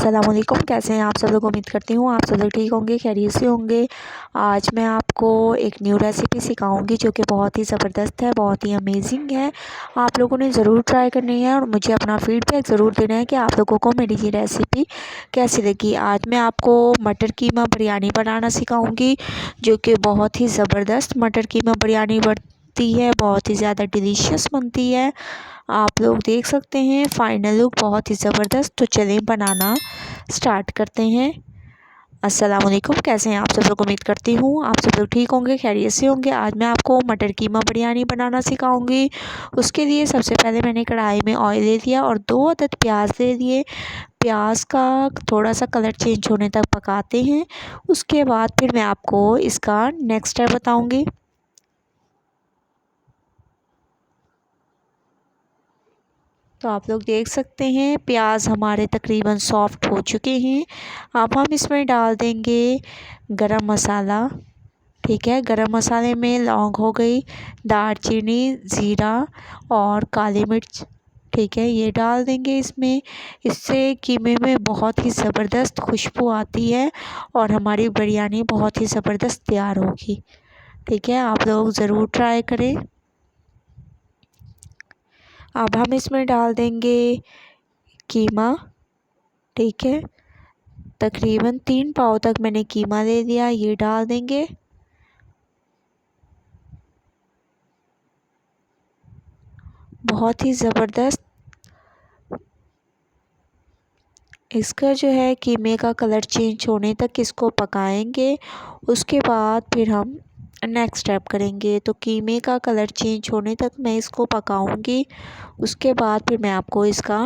अस्सलाम वालेकुम। कैसे हैं आप सब लोग? उम्मीद करती हूँ आप सब लोग ठीक होंगे, खैरियत से होंगे। आज मैं आपको एक न्यू रेसिपी सिखाऊंगी जो कि बहुत ही ज़बरदस्त है, बहुत ही अमेजिंग है। आप लोगों ने ज़रूर ट्राई करनी है और मुझे अपना फीडबैक ज़रूर देना है कि आप लोगों को मेरी ये रेसिपी कैसी लगी। आज मैं आपको मटर कीमा बिरयानी बनाना सिखाऊँगी जो कि बहुत ही ज़बरदस्त मटर कीमा बिरयानी बनती है, बहुत ही ज़्यादा डिलीशियस बनती है। आप लोग देख सकते हैं फाइनल लुक बहुत ही ज़बरदस्त। तो चलें बनाना स्टार्ट करते हैं। अस्सलाम वालेकुम। कैसे हैं आप सब लोग? उम्मीद करती हूँ आप सब लोग ठीक होंगे, खैरियत से होंगे। आज मैं आपको मटर कीमा बिरयानी बनाना सिखाऊंगी। उसके लिए सबसे पहले मैंने कढ़ाई में ऑयल ले लिया और 2 अदद प्याज ले लिए। प्याज का थोड़ा सा कलर चेंज होने तक पकाते हैं। उसके बाद फिर मैं आपको इसका नेक्स्ट स्टेप बताऊँगी। तो आप लोग देख सकते हैं प्याज हमारे तकरीबन सॉफ्ट हो चुके हैं। अब हम इसमें डाल देंगे गरम मसाला। ठीक है, गरम मसाले में लौंग हो गई, दालचीनी, ज़ीरा और काली मिर्च। ठीक है, ये डाल देंगे इसमें। इससे कीमे में बहुत ही ज़बरदस्त खुशबू आती है और हमारी बिरयानी बहुत ही ज़बरदस्त तैयार होगी। ठीक है, आप लोग ज़रूर ट्राई करें। अब हम इसमें डाल देंगे कीमा। ठीक है, तकरीबन 3 पाव तक मैंने कीमा ले लिया, ये डाल देंगे। बहुत ही ज़बरदस्त इसका जो है कीमे का कलर चेंज होने तक इसको पकाएंगे। उसके बाद फिर हम नेक्स्ट स्टेप करेंगे। तो कीमे का कलर चेंज होने तक मैं इसको पकाऊंगी। उसके बाद फिर मैं आपको इसका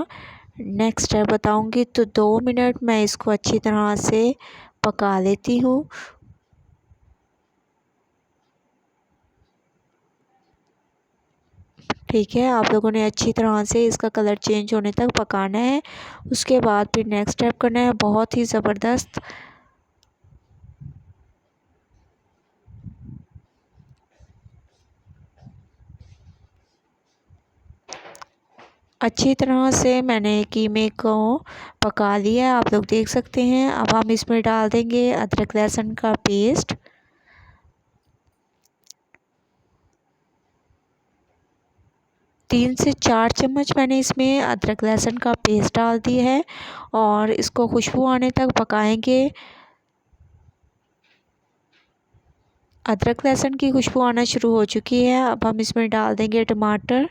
नेक्स्ट स्टेप बताऊंगी। तो 2 मिनट मैं इसको अच्छी तरह से पका लेती हूँ। ठीक है, आप लोगों ने अच्छी तरह से इसका कलर चेंज होने तक पकाना है। उसके बाद फिर नेक्स्ट स्टेप करना है, बहुत ही ज़बरदस्त। अच्छी तरह से मैंने कीमे को पका लिया, आप लोग देख सकते हैं। अब हम इसमें डाल देंगे अदरक लहसुन का पेस्ट। तीन से 4 चम्मच मैंने इसमें अदरक लहसुन का पेस्ट डाल दिया है और इसको खुशबू आने तक पकाएंगे। अदरक लहसुन की खुशबू आना शुरू हो चुकी है। अब हम इसमें डाल देंगे टमाटर।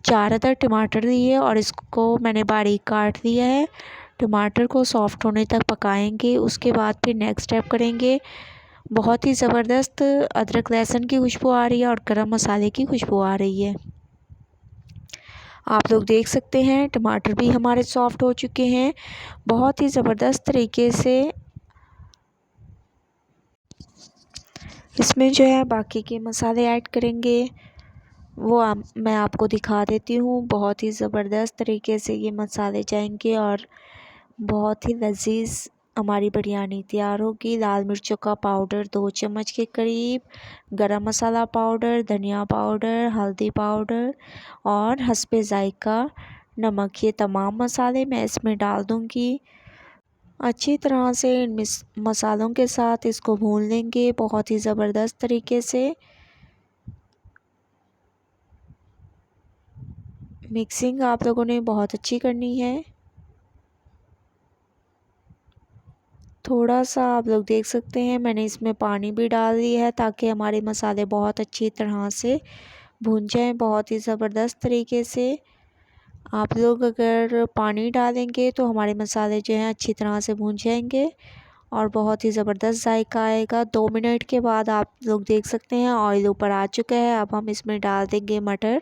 4 अदद टमाटर लिए और इसको मैंने बारीक काट लिया है। टमाटर को सॉफ्ट होने तक पकाएंगे। उसके बाद फिर नेक्स्ट स्टेप करेंगे। बहुत ही ज़बरदस्त अदरक लहसुन की खुशबू आ रही है और गरम मसाले की खुशबू आ रही है। आप लोग देख सकते हैं टमाटर भी हमारे सॉफ्ट हो चुके हैं। बहुत ही ज़बरदस्त तरीके से इसमें जो है बाकी के मसाले ऐड करेंगे। वो मैं आपको दिखा देती हूँ। बहुत ही ज़बरदस्त तरीके से ये मसाले जाएंगे और बहुत ही लजीज हमारी बिरयानी तैयार होगी। लाल मिर्चों का पाउडर 2 चम्मच के करीब, गरम मसाला पाउडर, धनिया पाउडर, हल्दी पाउडर और हस्बे ज़ायका नमक, ये तमाम मसाले मैं इसमें डाल दूँगी। अच्छी तरह से इन मसालों के साथ इसको भून लेंगे बहुत ही ज़बरदस्त तरीके से। मिक्सिंग आप लोगों ने बहुत अच्छी करनी है। थोड़ा सा आप लोग देख सकते हैं मैंने इसमें पानी भी डाल दिया है ताकि हमारे मसाले बहुत अच्छी तरह से भून जाएं बहुत ही ज़बरदस्त तरीके से। आप लोग अगर पानी डालेंगे तो हमारे मसाले जो हैं अच्छी तरह से भून जाएंगे और बहुत ही ज़बरदस्त जायका आएगा। 2 मिनट के बाद आप लोग देख सकते हैं ऑयल ऊपर आ चुका है। अब हम इसमें डाल देंगे मटर।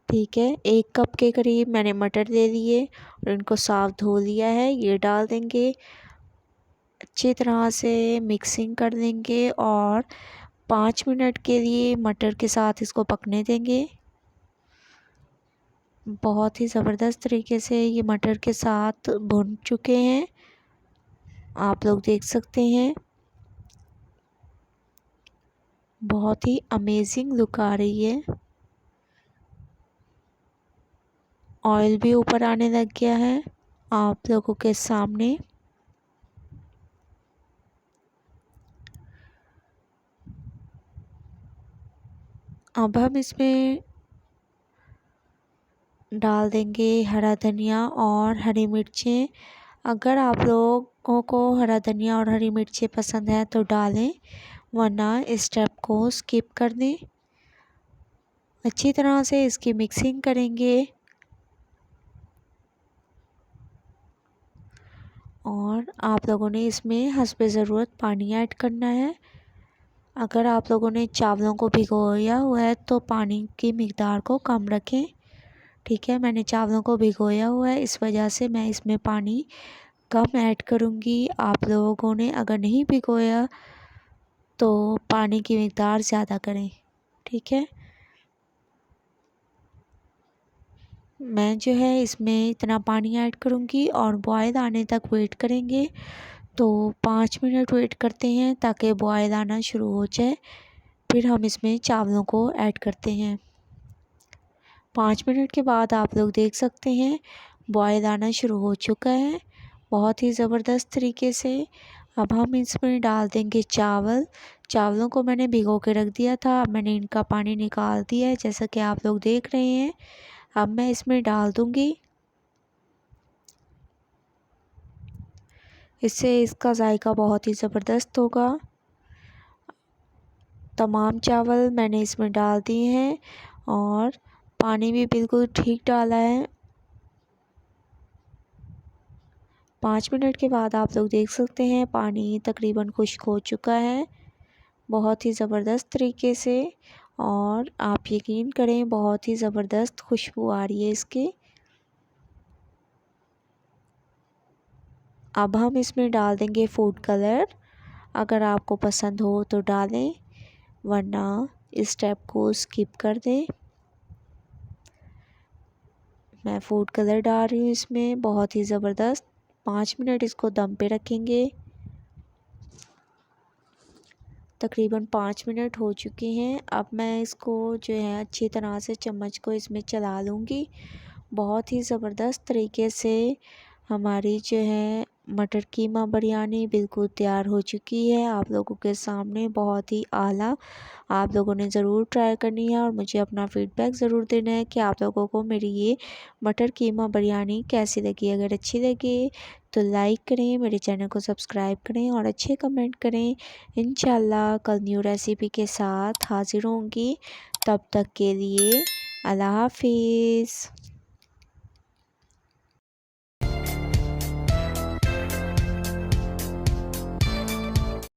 ठीक है, 1 कप के करीब मैंने मटर ले लिए और इनको साफ़ धो लिया है, ये डाल देंगे। अच्छी तरह से मिक्सिंग कर देंगे और 5 मिनट के लिए मटर के साथ इसको पकने देंगे। बहुत ही ज़बरदस्त तरीके से ये मटर के साथ भुन चुके हैं, आप लोग देख सकते हैं। बहुत ही अमेजिंग लुक आ रही है। ऑयल भी ऊपर आने लग गया है आप लोगों के सामने। अब हम इसमें डाल देंगे हरा धनिया और हरी मिर्चें। अगर आप लोगों को हरा धनिया और हरी मिर्चें पसंद है तो डालें, वरना इस स्टेप को स्किप कर दें। अच्छी तरह से इसकी मिक्सिंग करेंगे और आप लोगों ने इसमें हस्बे ज़रूरत पानी ऐड करना है। अगर आप लोगों ने चावलों को भिगोया हुआ है तो पानी की मिकदार को कम रखें। ठीक है, मैंने चावलों को भिगोया हुआ है, इस वजह से मैं इसमें पानी कम ऐड करूँगी। आप लोगों ने अगर नहीं भिगोया तो पानी की मिकदार ज़्यादा करें। ठीक है, मैं जो है इसमें इतना पानी ऐड करूँगी और बॉयल आने तक वेट करेंगे। तो 5 मिनट वेट करते हैं ताकि बॉयल आना शुरू हो जाए, फिर हम इसमें चावलों को ऐड करते हैं। 5 मिनट के बाद आप लोग देख सकते हैं बॉयल आना शुरू हो चुका है बहुत ही ज़बरदस्त तरीके से। अब हम इसमें डाल देंगे चावल। चावलों को मैंने भिगो के रख दिया था, अब मैंने इनका पानी निकाल दिया है जैसा कि आप लोग देख रहे हैं। अब मैं इसमें डाल दूँगी, इससे इसका जायका बहुत ही ज़बरदस्त होगा। तमाम चावल मैंने इसमें डाल दिए हैं और पानी भी बिल्कुल ठीक डाला है। 5 मिनट के बाद आप लोग देख सकते हैं पानी तकरीबन खुश्क हो चुका है बहुत ही ज़बरदस्त तरीके से, और आप यकीन करें बहुत ही ज़बरदस्त खुशबू आ रही है इसकी। अब हम इसमें डाल देंगे फूड कलर। अगर आपको पसंद हो तो डालें, वरना इस स्टेप को स्किप कर दें। मैं फूड कलर डाल रही हूँ इसमें बहुत ही ज़बरदस्त। 5 मिनट इसको दम पे रखेंगे। तकरीबन 5 मिनट हो चुके हैं। अब मैं इसको जो है अच्छी तरह से चम्मच को इसमें चला लूँगी। बहुत ही ज़बरदस्त तरीके से हमारी जो है मटर कीमा बिरयानी बिल्कुल तैयार हो चुकी है आप लोगों के सामने, बहुत ही आला। आप लोगों ने ज़रूर ट्राई करनी है और मुझे अपना फ़ीडबैक ज़रूर देना है कि आप लोगों को मेरी ये मटर कीमा बिरयानी कैसी लगी। अगर अच्छी लगी तो लाइक करें, मेरे चैनल को सब्सक्राइब करें और अच्छे कमेंट करें। इंशाल्लाह कल न्यू रेसिपी के साथ हाज़िर होंगी। तब तक के लिए अल्लाह हाफिज़।